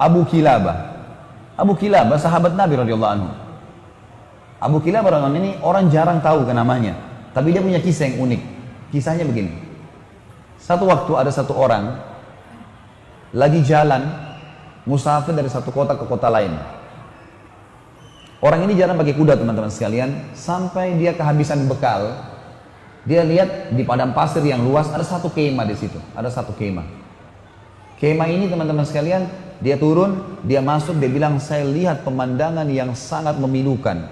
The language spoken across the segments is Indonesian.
Abu Kilabah. Abu Kilabah sahabat Nabi radhiyallahu anhu. Abu Kilabah radhiyallahu anhu ini orang jarang tahu ke namanya, tapi dia punya kisah yang unik. Kisahnya begini. Satu waktu ada satu orang lagi jalan musafir dari satu kota ke kota lain. Orang ini jalan pakai kuda teman-teman sekalian, sampai dia kehabisan bekal. Dia lihat di padang pasir yang luas ada satu kemah di situ, ada satu kemah. Kemah ini teman-teman sekalian, dia turun, dia masuk, dia bilang saya lihat pemandangan yang sangat memilukan.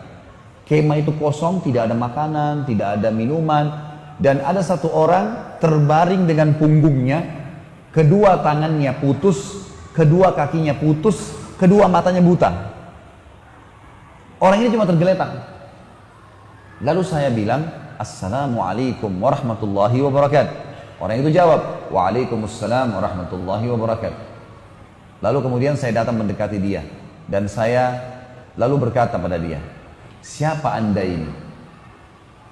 Kemah itu kosong, tidak ada makanan, tidak ada minuman, dan ada satu orang terbaring dengan punggungnya, kedua tangannya putus, kedua kakinya putus, kedua matanya buta. Orang ini cuma tergeletak. Lalu saya bilang, Assalamualaikum warahmatullahi wabarakatuh. Orang itu jawab, Waalaikumsalam warahmatullahi wabarakatuh. Lalu kemudian saya datang mendekati dia, dan saya lalu berkata pada dia, siapa anda ini?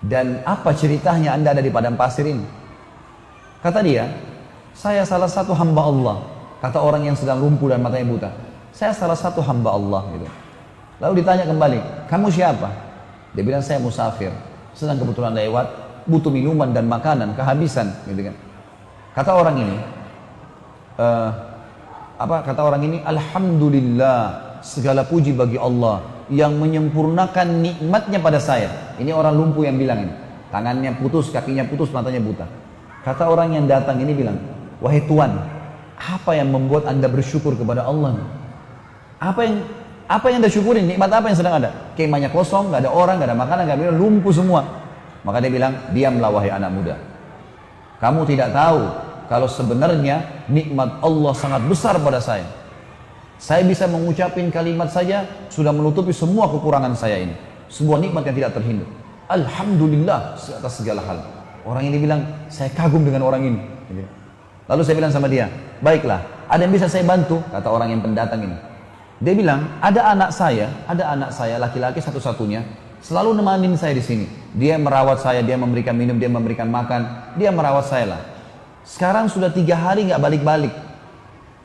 Dan apa ceritanya anda ada di padang pasir ini? Kata dia, saya salah satu hamba Allah. Kata orang yang sedang lumpuh dan matanya buta, saya salah satu hamba Allah gitu. Lalu ditanya kembali, kamu siapa? Dia bilang, saya musafir, sedang kebetulan lewat, butuh minuman dan makanan, kehabisan gitu kan. Kata orang ini, kata orang ini, Alhamdulillah, segala puji bagi Allah yang menyempurnakan nikmatnya pada saya. Ini orang lumpuh yang bilang ini, tangannya putus, kakinya putus, matanya buta. Kata orang yang datang ini bilang, wahai Tuan, apa yang membuat anda bersyukur kepada Allah? Apa yang anda syukurin? Nikmat apa yang sedang ada? Kemahnya kosong, gak ada orang, gak ada makanan, gak ada minum, lumpuh semua. Maka dia bilang, diamlah wahai anak muda. Kamu tidak tahu kalau sebenarnya nikmat Allah sangat besar pada saya. Saya bisa mengucapin kalimat saja sudah menutupi semua kekurangan saya ini. Sebuah nikmat yang tidak terhingga. Alhamdulillah atas segala hal. Orang ini bilang, saya kagum dengan orang ini. Lalu saya bilang sama dia, baiklah, ada yang bisa saya bantu? Kata orang yang pendatang ini. Dia bilang, ada anak saya laki-laki satu-satunya, selalu nemanin saya di sini. Dia merawat saya, dia memberikan minum, dia memberikan makan, dia merawat saya lah. Sekarang sudah 3 hari nggak balik-balik.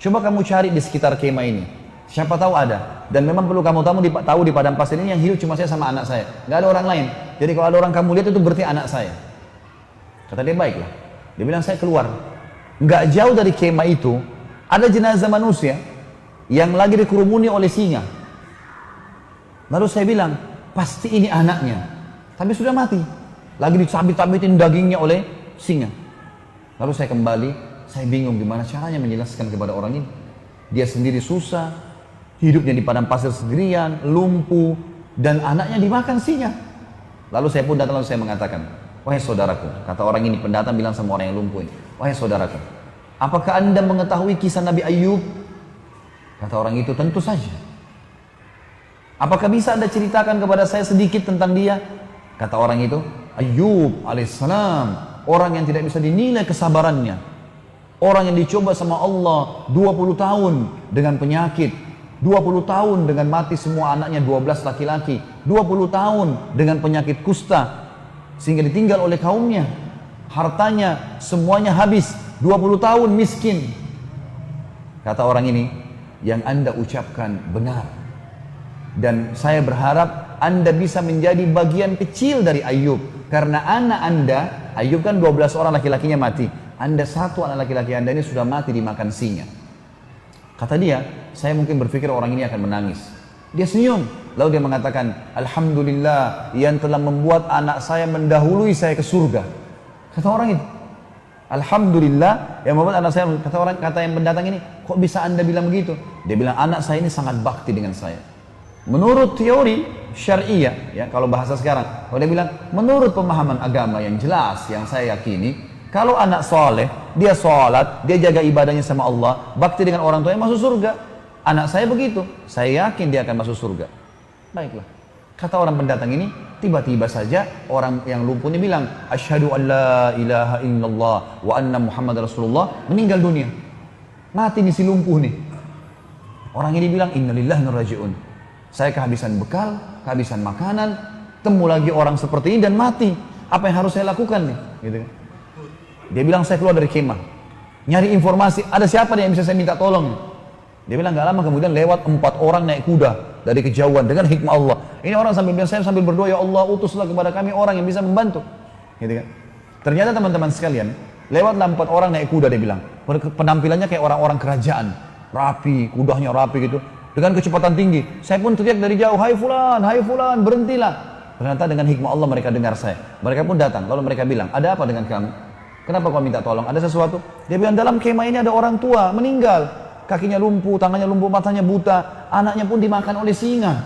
Coba kamu cari di sekitar kemah ini, siapa tahu ada. Dan memang perlu kamu tahu di padang pasir ini yang hidup cuma saya sama anak saya, nggak ada orang lain. Jadi kalau ada orang kamu lihat itu berarti anak saya. Kata dia, baiklah. Dia bilang, saya keluar. Nggak jauh dari kemah itu ada jenazah manusia yang lagi dikerumuni oleh singa. Lalu saya bilang, pasti ini anaknya, tapi sudah mati, lagi dicabit-cabitin dagingnya oleh singa. Lalu saya kembali, saya bingung gimana caranya menjelaskan kepada orang ini. Dia sendiri susah, hidupnya di padang pasir sendirian, lumpuh, dan anaknya dimakan singa. Lalu saya pun datang, lalu saya mengatakan, wahai saudaraku, kata orang ini, pendatang bilang sama orang yang lumpuh ini, wahai saudaraku, apakah anda mengetahui kisah Nabi Ayub? Kata orang itu, tentu saja. Apakah bisa anda ceritakan kepada saya sedikit tentang dia? Kata orang itu, Ayub alaihissalam, orang yang tidak bisa dinilai kesabarannya. Orang yang dicoba sama Allah 20 tahun dengan penyakit, 20 tahun dengan mati semua anaknya 12 laki-laki, 20 tahun dengan penyakit kusta, sehingga ditinggal oleh kaumnya. Hartanya semuanya habis, 20 tahun miskin. Kata orang ini, yang anda ucapkan benar, dan saya berharap anda bisa menjadi bagian kecil dari Ayub, karena anak anda, Ayub kan 12 orang laki-lakinya mati, anda satu anak laki-laki anda ini sudah mati dimakan singa. Kata dia, saya mungkin berpikir orang ini akan menangis. Dia senyum, lalu dia mengatakan, Alhamdulillah yang telah membuat anak saya mendahului saya ke surga. Kata orang itu, Alhamdulillah yang membuat anak saya, kata yang pendatang ini, kok bisa anda bilang begitu? Dia bilang, anak saya ini sangat bakti dengan saya. Menurut teori syariah, ya kalau bahasa sekarang, kalau dia bilang, menurut pemahaman agama yang jelas, yang saya yakini, kalau anak soleh, dia sholat, dia jaga ibadahnya sama Allah, bakti dengan orang tuanya, masuk surga. Anak saya begitu, saya yakin dia akan masuk surga. Baiklah, kata orang pendatang ini, tiba-tiba saja orang yang lumpuh ini bilang, asyhadu an la ilaha illallah wa anna Muhammad Rasulullah, meninggal dunia. Mati nih si lumpuh nih. Orang ini bilang, innalillahi wa inna ilaihi raji'un. Saya kehabisan bekal, kehabisan makanan, temu lagi orang seperti ini dan mati. Apa yang harus saya lakukan nih? Gitu kan. Dia bilang, saya keluar dari kemah, nyari informasi, ada siapa nih yang bisa saya minta tolong? Dia bilang gak lama kemudian lewat 4 orang naik kuda dari kejauhan dengan hikmah Allah. Ini orang sambil bilang, saya sambil berdoa, ya Allah utuslah kepada kami orang yang bisa membantu. Gitu kan. Ternyata teman-teman sekalian, lewatlah 4 orang naik kuda, dia bilang. Penampilannya kayak orang-orang kerajaan, rapi, kudanya rapi gitu, dengan kecepatan tinggi. Saya pun teriak dari jauh, hai fulan, berhentilah. Ternyata dengan hikmah Allah mereka dengar saya. Mereka pun datang, lalu mereka bilang, ada apa dengan kamu? Kenapa kau minta tolong? Ada sesuatu? Dia bilang, dalam kemah ini ada orang tua, meninggal. Kakinya lumpuh, tangannya lumpuh, matanya buta, anaknya pun dimakan oleh singa.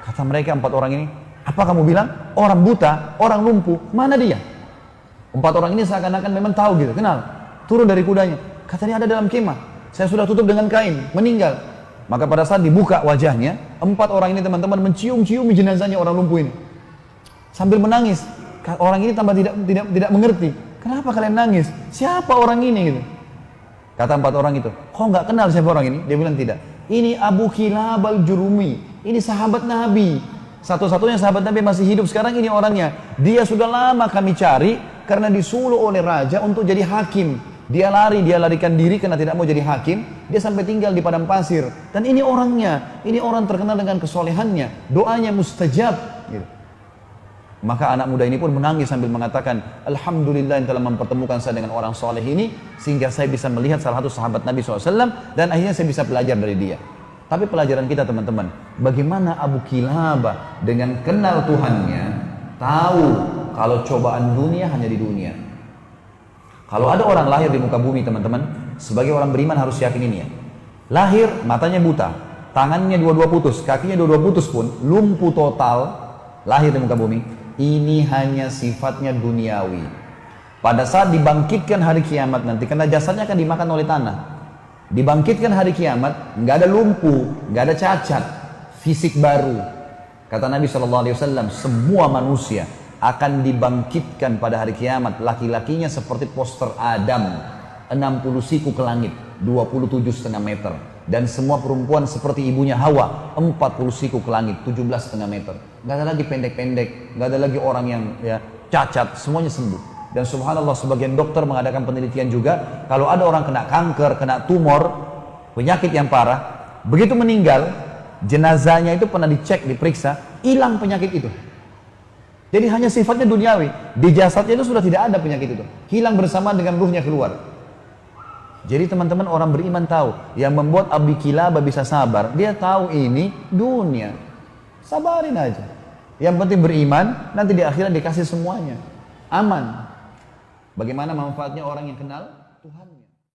Kata mereka 4 orang ini, apa kamu bilang? Orang buta, orang lumpuh, mana dia? 4 orang ini seakan-akan memang tahu gitu, kenal. Turun dari kudanya, katanya ada dalam kemah. Saya sudah tutup dengan kain, meninggal. Maka pada saat dibuka wajahnya, 4 orang ini teman-teman mencium-cium jenazahnya orang lumpuh ini. Sambil menangis. Orang ini tambah tidak mengerti. Kenapa kalian nangis? Siapa orang ini gitu? Kata 4 orang itu, kok nggak kenal siapa orang ini? Dia bilang tidak. Ini Abu Kilab al-Jurumi. Ini sahabat Nabi. Satu-satunya sahabat Nabi masih hidup sekarang, ini orangnya. Dia sudah lama kami cari karena disuruh oleh raja untuk jadi hakim. Dia larikan diri karena tidak mau jadi hakim. Dia sampai tinggal di padang pasir. Dan ini orangnya. Ini orang terkenal dengan kesolehannya. Doanya mustajab. Gitu. Maka anak muda ini pun menangis sambil mengatakan, Alhamdulillah yang telah mempertemukan saya dengan orang soleh ini, sehingga saya bisa melihat salah satu sahabat Nabi SAW, dan akhirnya saya bisa belajar dari dia. Tapi pelajaran kita teman-teman, bagaimana Abu Kilabah dengan kenal Tuhannya, tahu kalau cobaan dunia hanya di dunia. Kalau ada orang lahir di muka bumi teman-teman, sebagai orang beriman harus yakin ini ya. Lahir, matanya buta, tangannya dua-dua putus, kakinya dua-dua putus pun, lumpuh total, lahir di muka bumi. Ini hanya sifatnya duniawi. Pada saat dibangkitkan hari kiamat nanti, karena jasadnya akan dimakan oleh tanah. Dibangkitkan hari kiamat, nggak ada lumpuh, nggak ada cacat, fisik baru. Kata Nabi SAW, semua manusia akan dibangkitkan pada hari kiamat. Laki-lakinya seperti poster Adam, 60 siku ke langit, 27,5 meter. Dan semua perempuan seperti ibunya Hawa, 40 siku ke langit, 17,5 meter. Gak ada lagi pendek-pendek, gak ada lagi orang yang ya cacat, semuanya sembuh. Dan subhanallah sebagian dokter mengadakan penelitian juga, kalau ada orang kena kanker, kena tumor, penyakit yang parah, begitu meninggal, jenazahnya itu pernah dicek, diperiksa, hilang penyakit itu. Jadi hanya sifatnya duniawi, di jasadnya itu sudah tidak ada penyakit itu, hilang bersama dengan ruhnya keluar. Jadi teman-teman orang beriman tahu, yang membuat Abu Kilabah bisa sabar, dia tahu ini dunia. Sabarin aja. Yang penting beriman, nanti di akhirat dikasih semuanya. Aman. Bagaimana manfaatnya orang yang kenal Tuhan?